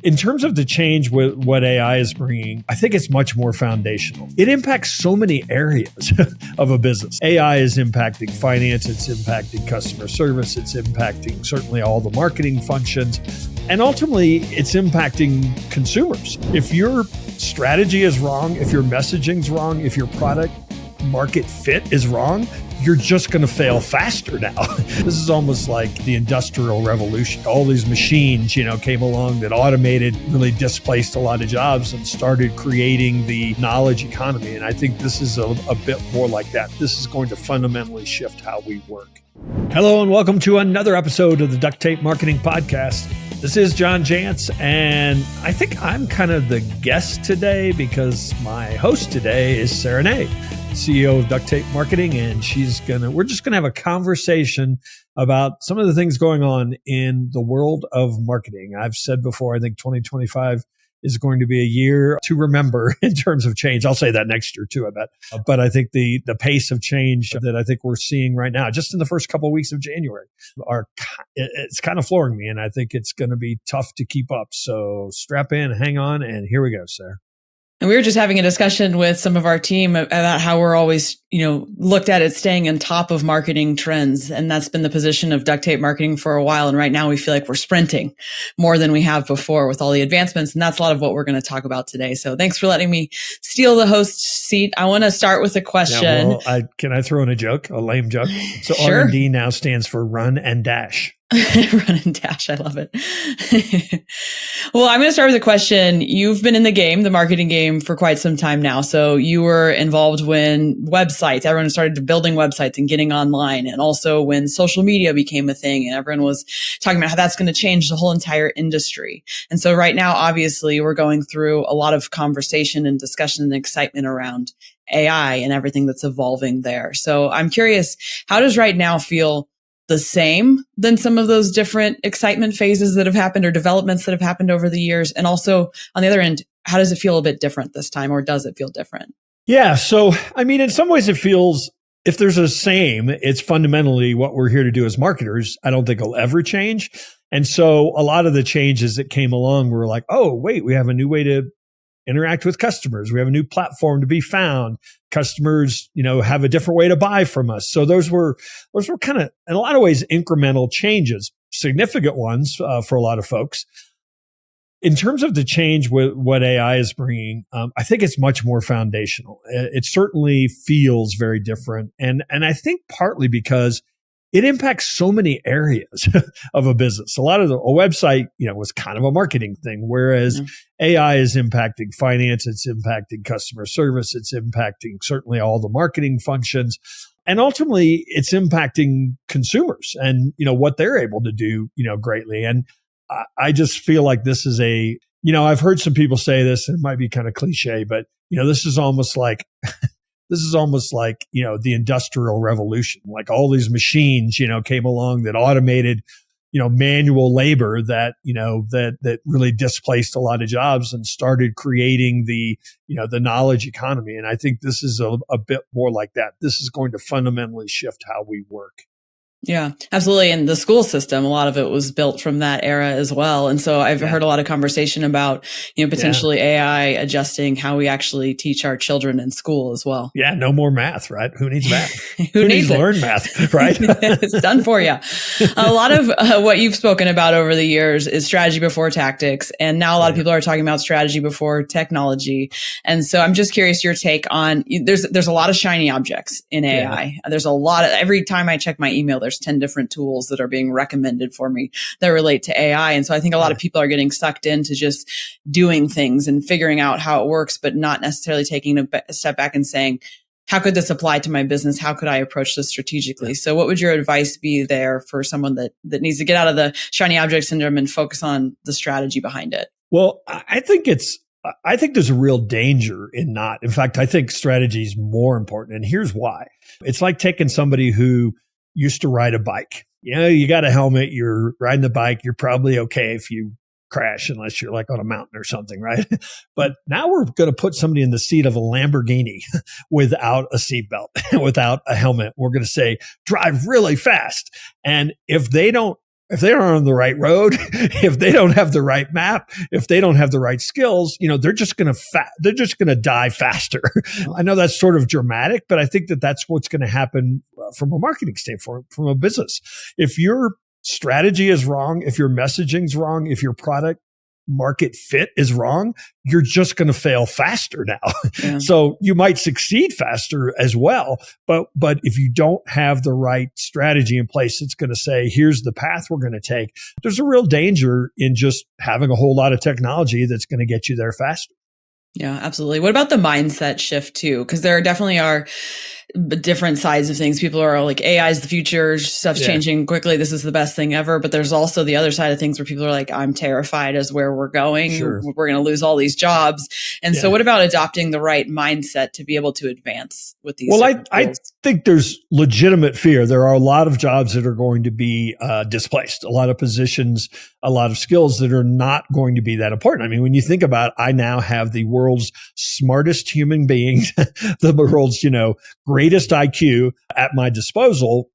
In terms of the change with what AI is bringing, I think it's much more foundational. It impacts so many areas of a business. AI is impacting finance, it's impacting customer service, it's impacting certainly all the marketing functions, and ultimately it's impacting consumers. If your strategy is wrong, if your messaging's wrong, if your product market fit is wrong, you're just going to fail faster now. This is almost like the Industrial Revolution. All these machines, came along that automated, really displaced a lot of jobs and started creating the knowledge economy. And I think this is a bit more like that. This is going to fundamentally shift how we work. Hello and welcome to another episode of the Duct Tape Marketing Podcast. This is John Jantz, and I think I'm kind of the guest today because my host today is Sara Nay, CEO of Duct Tape Marketing, and we're just gonna have a conversation about some of the things going on in the world of marketing. I've said before, I think 2025 is going to be a year to remember in terms of change. I'll say that next year too, I bet. But I think the pace of change that I think we're seeing right now, just in the first couple of weeks of January, it's kind of flooring me, and I think it's going to be tough to keep up. So strap in, hang on, and here we go, Sarah. And we were just having a discussion with some of our team about how we're always, looked at as staying on top of marketing trends. And that's been the position of Duct Tape Marketing for a while. And right now we feel like we're sprinting more than we have before with all the advancements. And that's a lot of what we're going to talk about today. So thanks for letting me steal the host seat. I want to start with a question. Yeah, can I throw in a joke, a lame joke? So Sure. R&D now stands for run and dash. Run and dash. I love it. Well, I'm going to start with a question. You've been in the marketing game for quite some time now. So you were involved when everyone started building websites and getting online. And also when social media became a thing and everyone was talking about how that's going to change the whole entire industry. And so right now, obviously, we're going through a lot of conversation and discussion and excitement around AI and everything that's evolving there. So I'm curious, how does right now feel the same than some of those different excitement phases that have happened or developments that have happened over the years? And also on the other end, how does it feel a bit different this time, or does it feel different? Yeah. So, in some ways it feels, if there's a same, it's fundamentally what we're here to do as marketers. I don't think it'll ever change. And so a lot of the changes that came along were like, oh, wait, we have a new way to interact with customers. We have a new platform to be found. Customers, have a different way to buy from us. So those were kind of, in a lot of ways, incremental changes, significant ones for a lot of folks. In terms of the change with what AI is bringing, I think it's much more foundational. It certainly feels very different. And I think partly because it impacts so many areas of a business. A website, was kind of a marketing thing, whereas AI is impacting finance, it's impacting customer service, it's impacting certainly all the marketing functions. And ultimately, it's impacting consumers and, what they're able to do, greatly. And I just feel like this is I've heard some people say this, and it might be kind of cliche, but, this is almost like the Industrial Revolution. Like all these machines, came along that automated, manual labor that really displaced a lot of jobs and started creating the knowledge economy. And I think this is a bit more like that. This is going to fundamentally shift how we work. Yeah, absolutely. And the school system, a lot of it was built from that era as well. And so I've heard a lot of conversation about, potentially AI adjusting how we actually teach our children in school as well. Yeah, no more math, right? Who needs math? Who needs to learn math, right? It's done for you. A lot of what you've spoken about over the years is strategy before tactics. And now a lot of people are talking about strategy before technology. And so I'm just curious your take on, there's a lot of shiny objects in AI. There's a lot of, every time I check my email, there's 10 different tools that are being recommended for me that relate to AI. And so I think a lot of people are getting sucked into just doing things and figuring out how it works, but not necessarily taking a step back and saying, how could this apply to my business? How could I approach this strategically? So what would your advice be there for someone that needs to get out of the shiny object syndrome and focus on the strategy behind it? Well, I think there's a real danger in not. In fact, I think strategy is more important. And here's why. It's like taking somebody who used to ride a bike. You got a helmet, you're riding the bike, you're probably okay if you crash unless you're like on a mountain or something, right? But now we're going to put somebody in the seat of a Lamborghini without a seatbelt, without a helmet. We're going to say, drive really fast. And if they don't if they aren't on the right road, if they don't have the right map, if they don't have the right skills, they're just going to die faster. I know that's sort of dramatic, but I think that that's what's going to happen from a marketing standpoint, from a business. If your strategy is wrong, if your messaging's wrong, if your product market fit is wrong, you're just going to fail faster now. Yeah. So you might succeed faster as well. But if you don't have the right strategy in place, it's going to say, here's the path we're going to take. There's a real danger in just having a whole lot of technology that's going to get you there faster. Yeah, absolutely. What about the mindset shift too? Because there definitely are different sides of things. People are like, AI is the future, stuff's changing quickly, this is the best thing ever. But there's also the other side of things where people are like, I'm terrified as where we're going. Sure. We're going to lose all these jobs. And so what about adopting the right mindset to be able to advance with these? Well, I think there's legitimate fear. There are a lot of jobs that are going to be displaced, a lot of positions, a lot of skills that are not going to be that important. I mean, when you think about it, I now have the world's smartest human beings, the world's, greatest IQ at my disposal.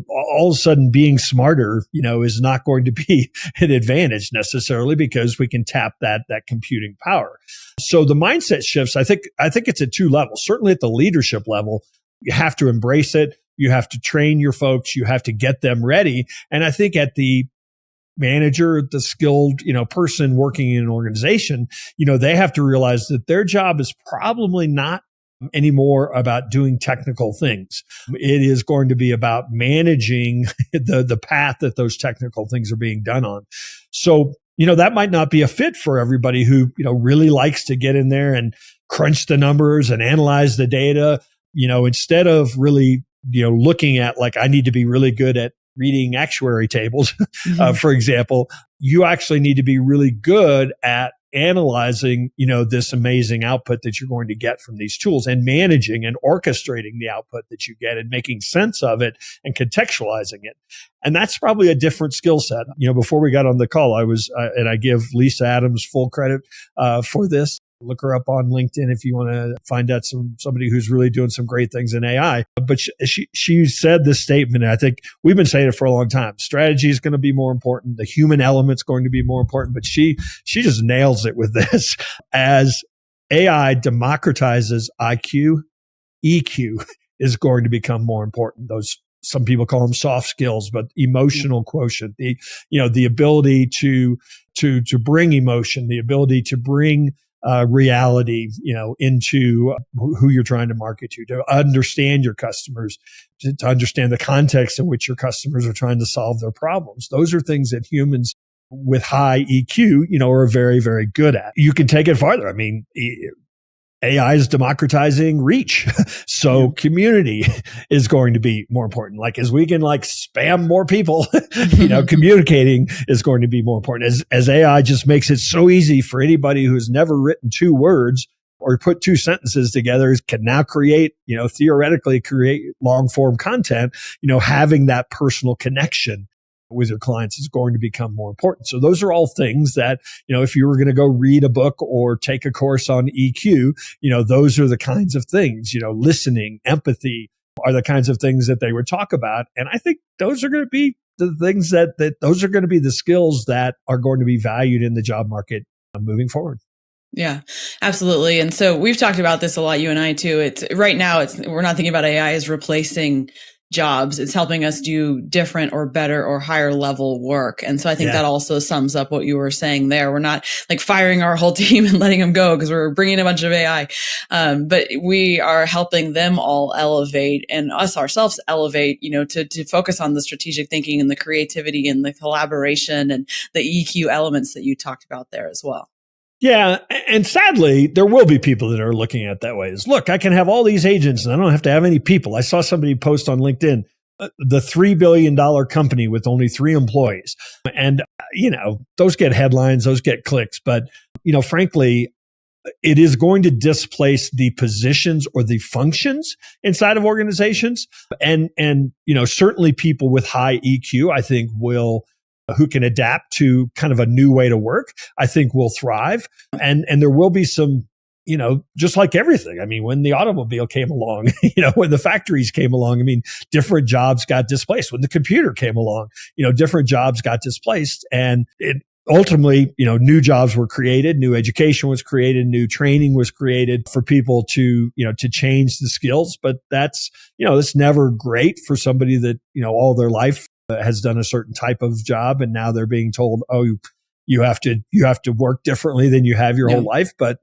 All of a sudden being smarter, is not going to be an advantage necessarily, because we can tap that computing power. So the mindset shifts, I think it's at two levels. Certainly at the leadership level, you have to embrace it. You have to train your folks. You have to get them ready. And I think at the manager, the skilled, person working in an organization, they have to realize that their job is probably not anymore about doing technical things. It is going to be about managing the path that those technical things are being done on. So, that might not be a fit for everybody who, really likes to get in there and crunch the numbers and analyze the data, instead of really, looking at like, I need to be really good at reading actuary tables, for example. You actually need to be really good at analyzing, this amazing output that you're going to get from these tools, and managing and orchestrating the output that you get and making sense of it and contextualizing it. And that's probably a different skill set. Before we got on the call, and I give Lisa Adams full credit for this. Look her up on LinkedIn if you want to find out somebody who's really doing some great things in AI. But she said this statement, and I think we've been saying it for a long time. Strategy is going to be more important. The human element's going to be more important. But she just nails it with this. As AI democratizes IQ, EQ is going to become more important. Some people call them soft skills, but emotional quotient, the ability to bring emotion, the ability to bring reality, into who you're trying to market to understand your customers, to understand the context in which your customers are trying to solve their problems. Those are things that humans with high EQ, are very, very good at. You can take it farther. I mean, AI is democratizing reach. So community is going to be more important. Like as we can spam more people, communicating is going to be more important. As AI just makes it so easy for anybody who's never written 2 words or put 2 sentences together, can now theoretically create long form content, having that personal connection with your clients is going to become more important. So those are all things that, if you were going to go read a book or take a course on EQ, those are the kinds of things, listening, empathy are the kinds of things that they would talk about. And I think those are going to be the things that those are going to be the skills that are going to be valued in the job market moving forward. Yeah, absolutely. And so we've talked about this a lot, you and I too. Right now, we're not thinking about AI as replacing jobs. It's helping us do different or better or higher level work. And so I think that also sums up what you were saying there. We're not like firing our whole team and letting them go because we're bringing a bunch of AI. But we are helping them all elevate and us ourselves elevate, to focus on the strategic thinking and the creativity and the collaboration and the EQ elements that you talked about there as well. Yeah. And sadly, there will be people that are looking at it that way. Is look, I can have all these agents and I don't have to have any people. I saw somebody post on LinkedIn, the $3 billion company with only 3 employees. And, those get headlines, those get clicks. But, frankly, it is going to displace the positions or the functions inside of organizations. And certainly people with high EQ, I think who can adapt to kind of a new way to work, I think will thrive. And there will be some just like everything. I mean, when the automobile came along, when the factories came along, I mean, different jobs got displaced. When the computer came along, different jobs got displaced. And ultimately, new jobs were created, new education was created, new training was created for people to change the skills. But that's never great for somebody that, all their life has done a certain type of job. And now they're being told, oh, you have to work differently than you have your whole life. But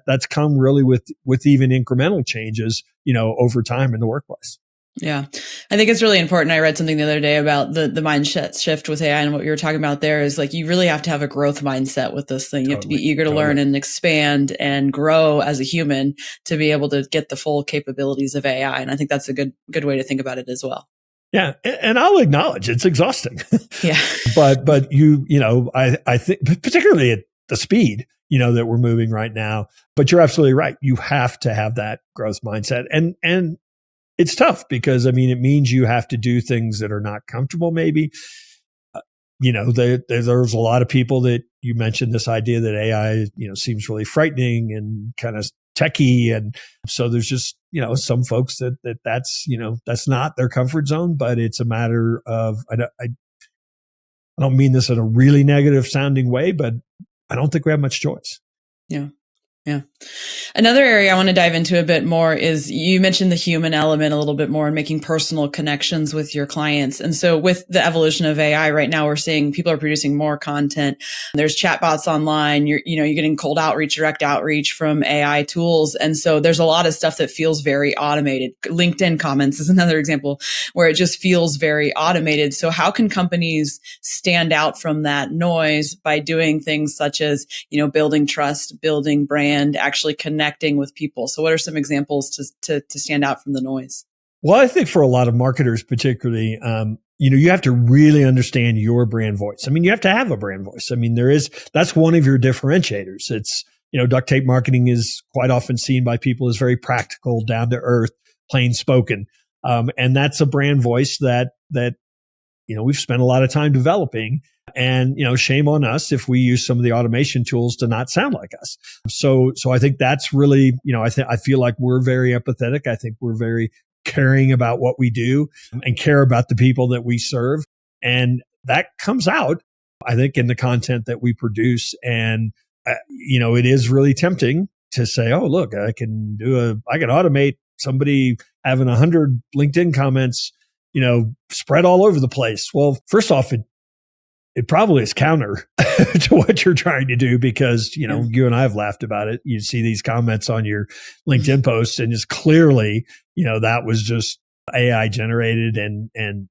that's come really with even incremental changes, over time in the workplace. Yeah. I think it's really important. I read something the other day about the mindset shift with AI, and what you were talking about there is like, you really have to have a growth mindset with this thing. You have to be eager to learn and expand and grow as a human to be able to get the full capabilities of AI. And I think that's a good way to think about it as well. Yeah. And I'll acknowledge it's exhausting. Yeah. But I think particularly at the speed, that we're moving right now, but you're absolutely right. You have to have that growth mindset. And it's tough because, I mean, it means you have to do things that are not comfortable, maybe. There's a lot of people that you mentioned this idea that AI, seems really frightening and kind of techie. And so there's just, some folks that's not their comfort zone, but it's a matter of, I don't mean this in a really negative sounding way, but I don't think we have much choice. Yeah. Yeah. Another area I want to dive into a bit more is, you mentioned the human element a little bit more and making personal connections with your clients. And so with the evolution of AI right now, we're seeing people are producing more content. There's chatbots online. You're getting cold outreach, direct outreach from AI tools. And so there's a lot of stuff that feels very automated. LinkedIn comments is another example where it just feels very automated. So how can companies stand out from that noise by doing things such as, building trust, building brand, and actually connecting with people? So what are some examples to stand out from the noise? Well, I think for a lot of marketers, particularly, you have to really understand your brand voice. I mean, you have to have a brand voice. I mean, that's one of your differentiators. It's, duct tape marketing is quite often seen by people as very practical, down to earth, plain spoken. And that's a brand voice that we've spent a lot of time developing. And, shame on us if we use some of the automation tools to not sound like us. So I think that's really, I feel like we're very empathetic. I think we're very caring about what we do and care about the people that we serve. And that comes out, I think, in the content that we produce. And, it is really tempting to say, oh, look, I can automate somebody having 100 LinkedIn comments, spread all over the place. Well, first off, it probably is counter to what you're trying to do, because, you and I have laughed about it. You see these comments on your LinkedIn posts, and it's clearly, that was just AI generated, and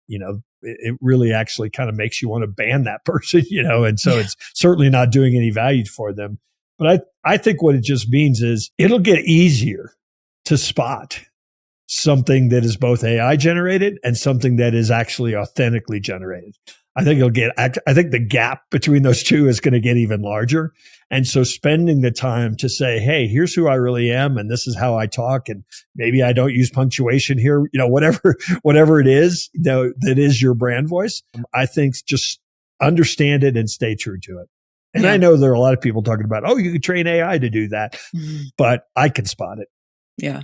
it really actually kind of makes you want to ban that person, and so it's certainly not doing any value for them. But I think what it just means is it'll get easier to spot something that is both AI generated and something that is actually authentically generated. I think the gap between those two is going to get even larger. And so spending the time to say, hey, here's who I really am, and this is how I talk, and maybe I don't use punctuation here, whatever it is, that is your brand voice. I think just understand it and stay true to it. And I know there are a lot of people talking about, oh, you could train AI to do that, but I can spot it. Yeah.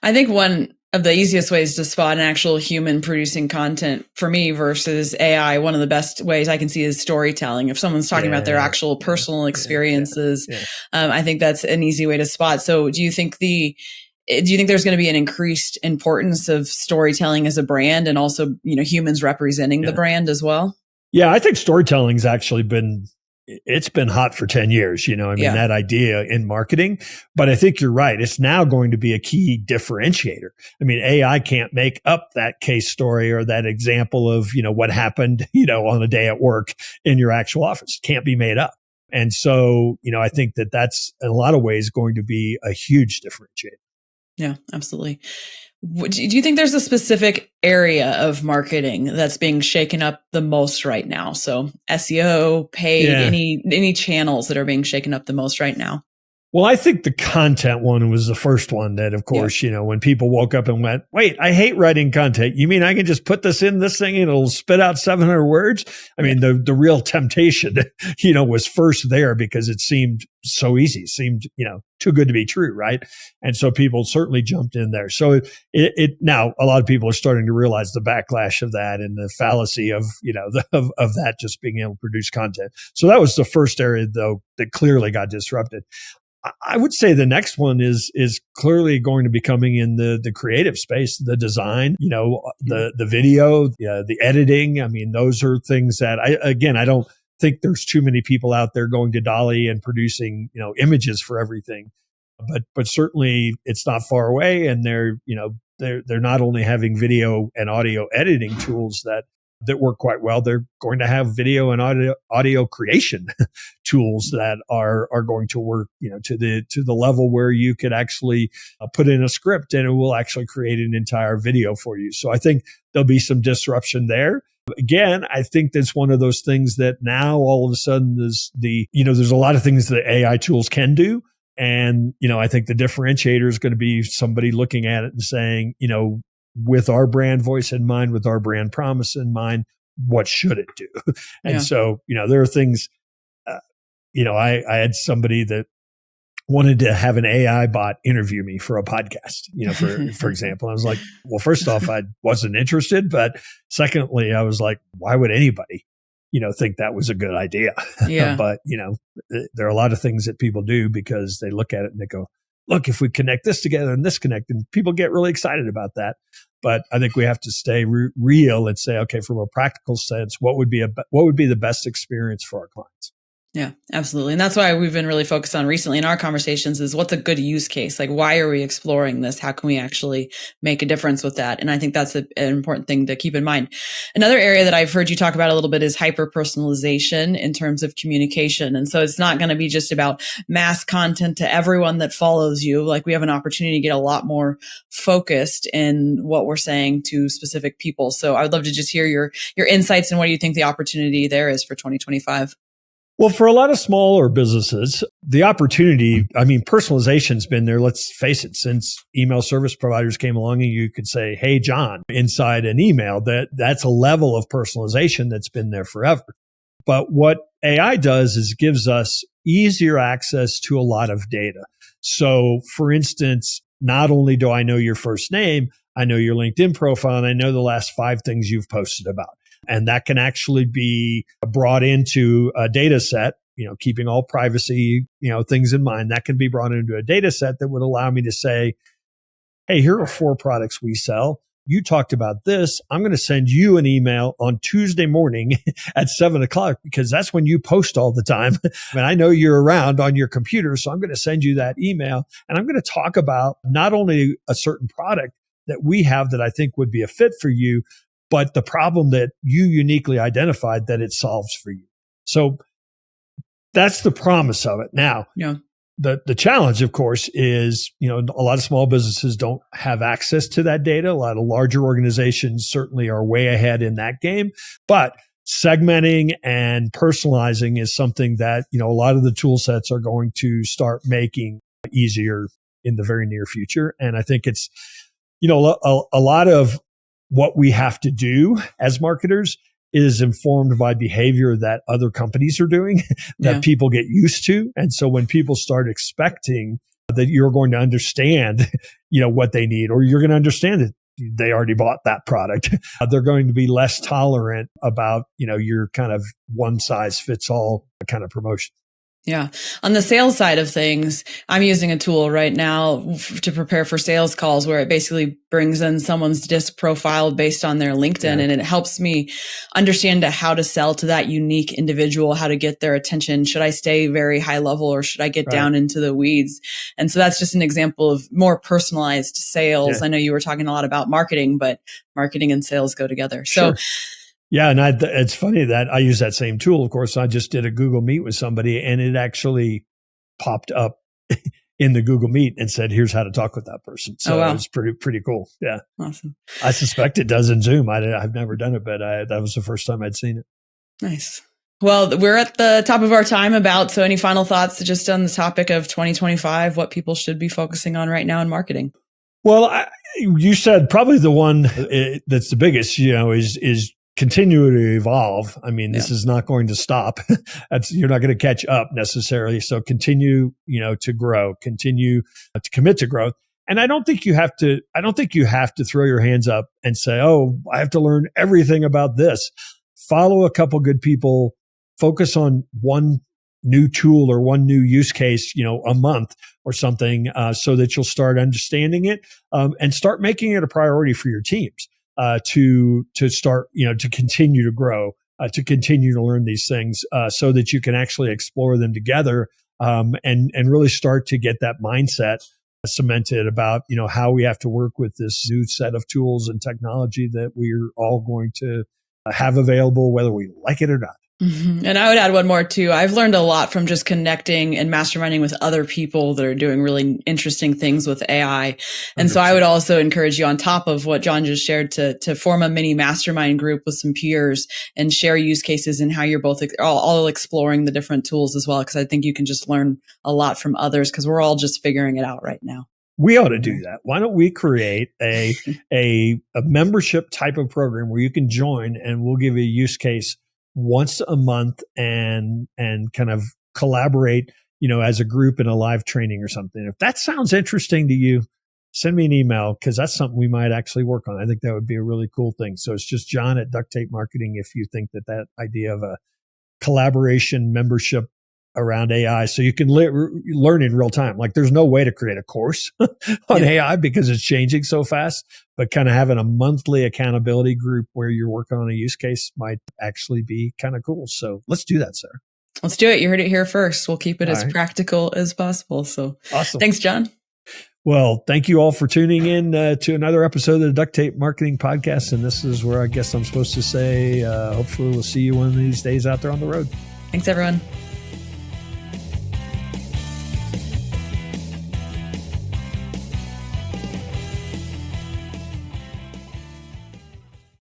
I think one of the easiest ways to spot an actual human producing content for me versus AI, one of the best ways I can see is storytelling. If someone's talking about their actual personal experiences, I think that's an easy way to spot. So do you think there's going to be an increased importance of storytelling as a brand, and also, humans representing the brand as well? Yeah, I think storytelling's actually been hot for 10 years, that idea in marketing. But I think you're right. It's now going to be a key differentiator. I mean, AI can't make up that case story or that example of, what happened, on a day at work in your actual office. It can't be made up. And so, I think that's in a lot of ways going to be a huge differentiator. Yeah, absolutely. Do you think there's a specific area of marketing that's being shaken up the most right now? So SEO, paid, any channels that are being shaken up the most right now? Well, I think the content one was the first one that, of course, when people woke up and went, wait, I hate writing content. You mean I can just put this in this thing and it'll spit out 700 words? I mean, the real temptation, was first there because it seemed so easy, seemed, too good to be true. Right. And so people certainly jumped in there. So now a lot of people are starting to realize the backlash of that and the fallacy of, of that just being able to produce content. So that was the first area though that clearly got disrupted. I would say the next one is clearly going to be coming in the creative space, the design, the video, the editing. I mean, those are things that I don't think there's too many people out there going to Dolly and producing, images for everything. But certainly it's not far away, and they're not only having video and audio editing tools that work quite well. They're going to have video and audio creation tools that are going to work, to the level where you could actually put in a script and it will actually create an entire video for you. So I think there'll be some disruption there. Again, I think that's one of those things that now all of a sudden there's a lot of things that AI tools can do. And, I think the differentiator is going to be somebody looking at it and saying, with our brand voice in mind, with our brand promise in mind, what should it do? And so, there are things, I had somebody that wanted to have an AI bot interview me for a podcast, for example. I was like, well, first off, I wasn't interested. But secondly, I was like, why would anybody, think that was a good idea? Yeah. But, there are a lot of things that people do because they look at it and they go, look, if we connect this together and this connect, and people get really excited about that. But I think we have to stay real and say, okay, from a practical sense, what would be the best experience for our clients? Yeah, absolutely. And that's why we've been really focused on recently in our conversations is what's a good use case? Like, why are we exploring this? How can we actually make a difference with that? And I think that's an important thing to keep in mind. Another area that I've heard you talk about a little bit is hyper-personalization in terms of communication. And so it's not going to be just about mass content to everyone that follows you. Like, we have an opportunity to get a lot more focused in what we're saying to specific people. So I would love to just hear your insights and what do you think the opportunity there is for 2025? Well, for a lot of smaller businesses, the opportunity, personalization's been there. Let's face it, since email service providers came along and you could say, hey, John, inside an email, that's a level of personalization that's been there forever. But what AI does is gives us easier access to a lot of data. So for instance, not only do I know your first name, I know your LinkedIn profile and I know the last 5 things you've posted about. And that can actually be brought into a data set, keeping all privacy, things in mind. That can be brought into a data set that would allow me to say, hey, here are 4 products we sell. You talked about this. I'm going to send you an email on Tuesday morning at 7:00 because that's when you post all the time. And I know you're around on your computer. So I'm going to send you that email and I'm going to talk about not only a certain product that we have that I think would be a fit for you, but the problem that you uniquely identified that it solves for you. So that's the promise of it. Now, the challenge, of course, is, a lot of small businesses don't have access to that data. A lot of larger organizations certainly are way ahead in that game. But segmenting and personalizing is something that, a lot of the tool sets are going to start making easier in the very near future. And I think it's, a lot of what we have to do as marketers is informed by behavior that other companies are doing that people get used to. And so when people start expecting that you're going to understand, what they need, or you're going to understand that they already bought that product, they're going to be less tolerant about, your kind of one size fits all kind of promotion. Yeah. On the sales side of things, I'm using a tool right now to prepare for sales calls where it basically brings in someone's DISC profile based on their LinkedIn. And it helps me understand how to sell to that unique individual, how to get their attention. Should I stay very high level or should I get down into the weeds? And so that's just an example of more personalized sales. I know you were talking a lot about marketing, but marketing and sales go together. So yeah. And it's funny that I use that same tool. Of course, I just did a Google Meet with somebody and it actually popped up in the Google Meet and said, here's how to talk with that person. So it's pretty cool. Yeah. Awesome. I suspect it does in Zoom. I've never done it, but that was the first time I'd seen it. Nice. Well, we're at the top of our time about, so any final thoughts just on the topic of 2025, what people should be focusing on right now in marketing? Well, you said probably the one that's the biggest, is continue to evolve. I mean, this is not going to stop. You're not going to catch up necessarily. So continue, to grow, continue to commit to growth. And I don't think you have to throw your hands up and say, oh, I have to learn everything about this. Follow a couple good people, focus on one new tool or one new use case, a month or something, so that you'll start understanding it, and start making it a priority for your teams, to start, to continue to grow, to continue to learn these things, so that you can actually explore them together, and really start to get that mindset cemented about, how we have to work with this new set of tools and technology that we're all going to have available, whether we like it or not. Mm-hmm. And I would add one more too. I've learned a lot from just connecting and masterminding with other people that are doing really interesting things with AI. And 100%. So I would also encourage you, on top of what John just shared, to form a mini mastermind group with some peers and share use cases and how you're both all exploring the different tools as well. Because I think you can just learn a lot from others, because we're all just figuring it out right now. We ought to do that. Why don't we create a membership type of program where you can join, and we'll give you a use case once a month, and kind of collaborate, as a group in a live training or something. If that sounds interesting to you, send me an email, because that's something we might actually work on. I think that would be a really cool thing. So it's just John at Duct Tape Marketing if you think that idea of a collaboration membership around AI, so you can learn in real time. Like, there's no way to create a course on AI because it's changing so fast, but kind of having a monthly accountability group where you're working on a use case might actually be kind of cool. So let's do that, Sarah. Let's do it. You heard it here first. We'll keep it as practical as possible. So awesome. Thanks, John. Well, thank you all for tuning in to another episode of the Duct Tape Marketing Podcast. And this is where I guess I'm supposed to say, hopefully we'll see you one of these days out there on the road. Thanks, everyone.